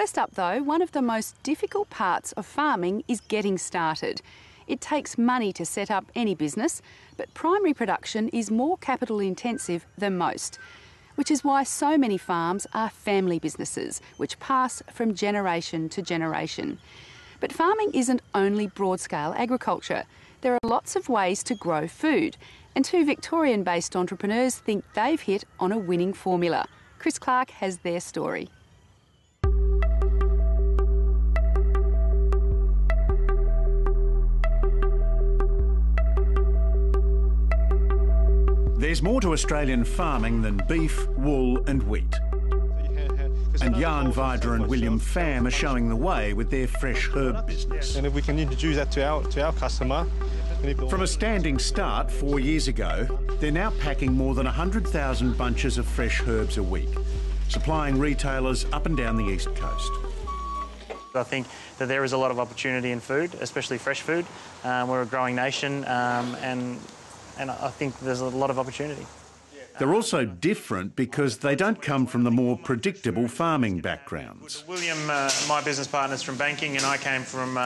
First up though, one of the most difficult parts of farming is getting started. It takes money to set up any business, but primary production is more capital intensive than most, which is why so many farms are family businesses, which pass from generation to generation. But farming isn't only broad-scale agriculture. There are lots of ways to grow food, and two Victorian-based entrepreneurs think they've hit on a winning formula. Chris Clark has their story. There's more to Australian farming than beef, wool and wheat. And Jan Vidra and William Pham are showing the way with their fresh herb business. And if we can introduce that to our customer... From a standing start 4 years ago, they're now packing more than 100,000 bunches of fresh herbs a week, supplying retailers up and down the East Coast. I think that there is a lot of opportunity in food, especially fresh food. We're a growing nation and I think there's a lot of opportunity. They're also different because they don't come from the more predictable farming backgrounds. William, my business partner, is from banking, and I came from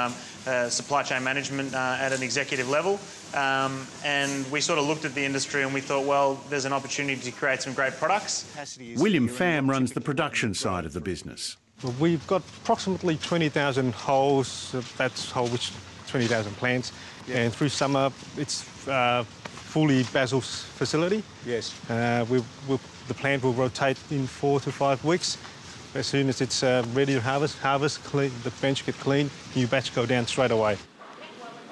supply chain management at an executive level. And we sort of looked at the industry and we thought, well, there's an opportunity to create some great products. William Pham runs the production side of the business. Well, we've got approximately 20,000 holes, that's whole which 20,000 plants, and through summer it's fully basil facility. Yes. The plant will rotate in 4 to 5 weeks. As soon as it's ready to harvest, clean, the bench get clean, new batch go down straight away.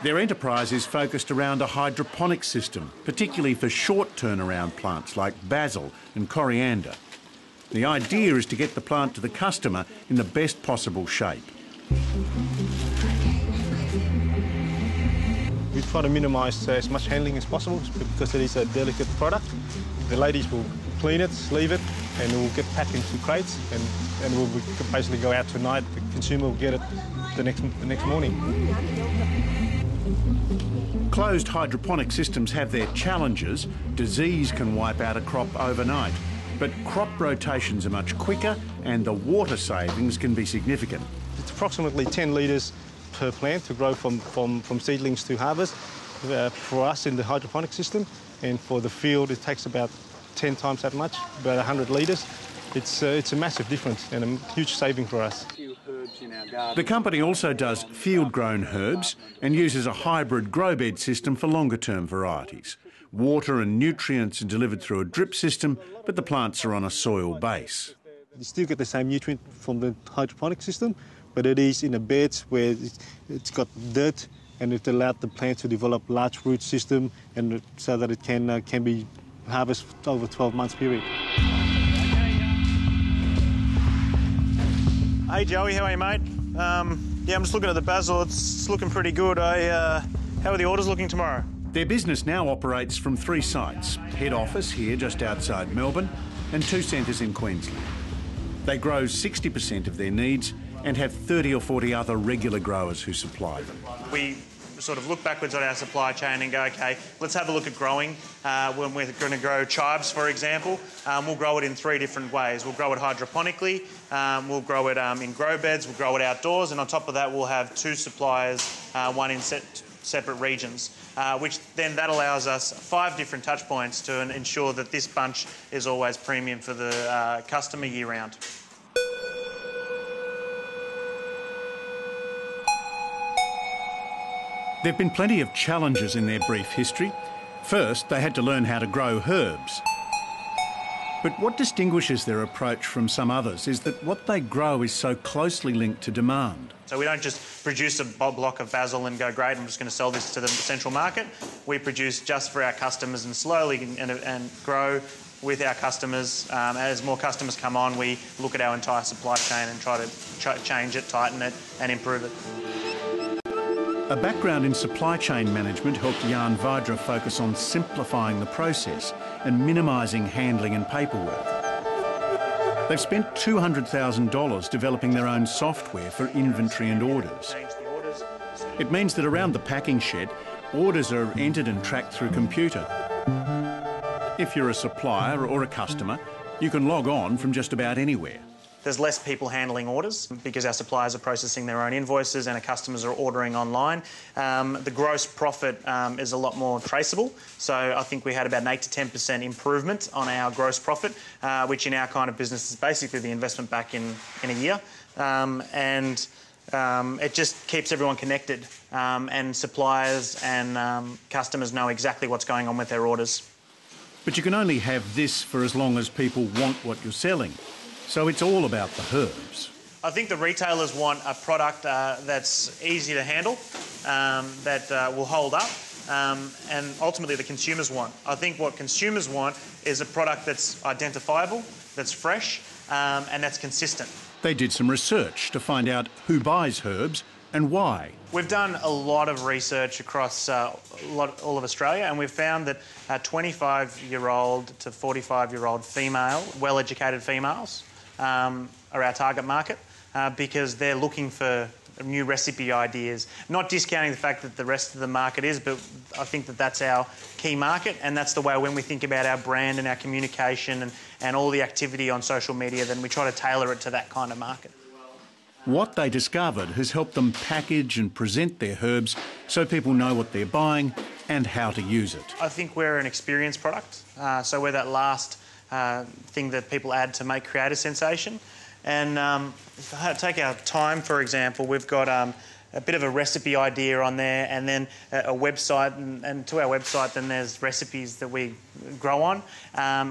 Their enterprise is focused around a hydroponic system, particularly for short turnaround plants like basil and coriander. The idea is to get the plant to the customer in the best possible shape. We try to minimise as much handling as possible because it is a delicate product. The ladies will clean it, sleeve it, and it will get packed into crates, and we'll basically go out tonight. The consumer will get it the next morning. Closed hydroponic systems have their challenges. Disease can wipe out a crop overnight. But crop rotations are much quicker and the water savings can be significant. It's approximately 10 litres per plant to grow from seedlings to harvest for us in the hydroponic system, and for the field it takes about 10 times that much, about 100 litres. It's a massive difference and a huge saving for us. The company also does field-grown herbs and uses a hybrid grow bed system for longer-term varieties. Water and nutrients are delivered through a drip system, but the plants are on a soil base. You still get the same nutrient from the hydroponic system, but it is in a bed where it's got dirt, and it allowed the plant to develop large root system, and so that it can be harvested over a 12 months period. Hey Joey, how are you, mate? Yeah, I'm just looking at the basil. It's looking pretty good. How are the orders looking tomorrow? Their business now operates from 3 sites, head office here just outside Melbourne and 2 centres in Queensland. They grow 60% of their needs and have 30 or 40 other regular growers who supply them. We sort of look backwards at our supply chain and go, OK, let's have a look at growing. When we're going to grow chives, for example, we'll grow it in 3 different ways. We'll grow it hydroponically, we'll grow it in grow beds, we'll grow it outdoors, and on top of that we'll have 2 suppliers, one in separate regions, which then that allows us 5 different touch points to ensure that this bunch is always premium for the customer year round. There have been plenty of challenges in their brief history. First, they had to learn how to grow herbs. But what distinguishes their approach from some others is that what they grow is so closely linked to demand. So we don't just produce a block of basil and go, great, I'm just going to sell this to the central market. We produce just for our customers and slowly and grow with our customers. As more customers come on, we look at our entire supply chain and try to change it, tighten it and improve it. A background in supply chain management helped Jan Vidra focus on simplifying the process and minimising handling and paperwork. They've spent $200,000 developing their own software for inventory and orders. It means that around the packing shed, orders are entered and tracked through computer. If you're a supplier or a customer, you can log on from just about anywhere. there's less people handling orders because our suppliers are processing their own invoices and our customers are ordering online. The gross profit is a lot more traceable. So I think we had about an 8 to 10% improvement on our gross profit, which in our kind of business is basically the investment back in a year. It just keeps everyone connected, and suppliers and customers know exactly what's going on with their orders. But you can only have this for as long as people want what you're selling. So it's all about the herbs. I think the retailers want a product that's easy to handle, that will hold up, and ultimately the consumers want. I think what consumers want is a product that's identifiable, that's fresh, and that's consistent. They did some research to find out who buys herbs and why. We've done a lot of research across all of Australia, and we've found that 25-year-old to 45-year-old female, well-educated females, are our target market because they're looking for new recipe ideas. Not discounting the fact that the rest of the market is, but I think that that's our key market, and that's the way when we think about our brand and our communication and all the activity on social media, then we try to tailor it to that kind of market. What they discovered has helped them package and present their herbs so people know what they're buying and how to use it. I think we're an experience product, so we're that last thing that people add to make create a sensation. And if I take our thyme, for example, we've got a bit of a recipe idea on there, and then a website, and to our website then there's recipes that we grow on.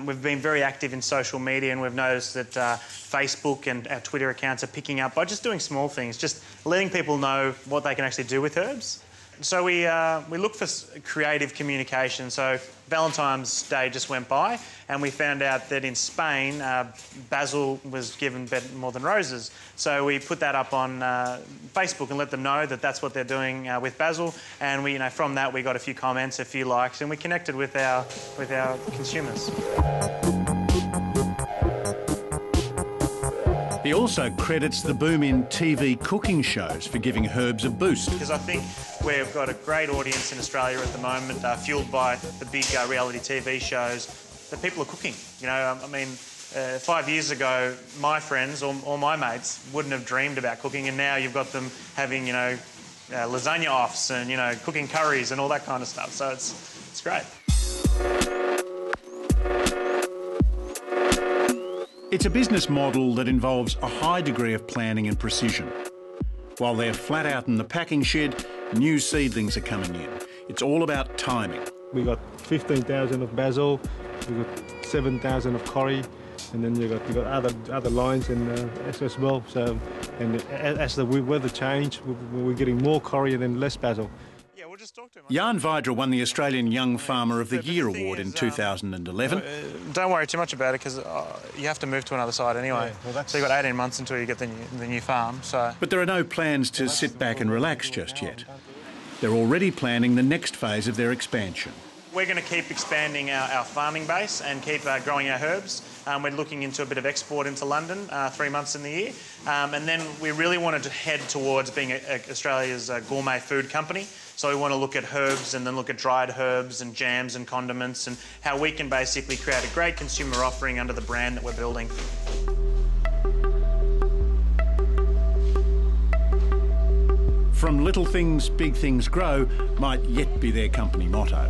We've been very active in social media, and we've noticed that Facebook and our Twitter accounts are picking up by just doing small things, just letting people know what they can actually do with herbs. So we look for creative communication. So Valentine's Day just went by, and we found out that in Spain, basil was given more than roses. So we put that up on Facebook and let them know that that's what they're doing with basil. And we, from that, we got a few comments, a few likes, and we connected with our consumers. He also credits the boom in TV cooking shows for giving herbs a boost. Because I think we've got a great audience in Australia at the moment, fueled by the big reality TV shows, that people are cooking. You know, I mean, 5 years ago, my friends or my mates wouldn't have dreamed about cooking, and now you've got them having, lasagna offs and, cooking curries and all that kind of stuff. So it's great. It's a business model that involves a high degree of planning and precision. While they're flat out in the packing shed, new seedlings are coming in. It's all about timing. We got 15,000 of basil, we got 7,000 of curry, and then you got other lines as well. So, and as the weather change, we're getting more curry and then less basil. Yeah, we'll just talk to him. Jan Vidra won the Australian Young Farmer of the Year award in 2011. Don't worry too much about it, because you have to move to another site anyway. Yeah, well, so you've got 18 months until you get the new farm. So. But there are no plans to sit back and relax just yet. They're already planning the next phase of their expansion. We're going to keep expanding our farming base and keep growing our herbs. We're looking into a bit of export into London 3 months in the year. And then we really wanted to head towards being Australia's gourmet food company. So we want to look at herbs and then look at dried herbs and jams and condiments and how we can basically create a great consumer offering under the brand that we're building. From little things, big things grow might yet be their company motto.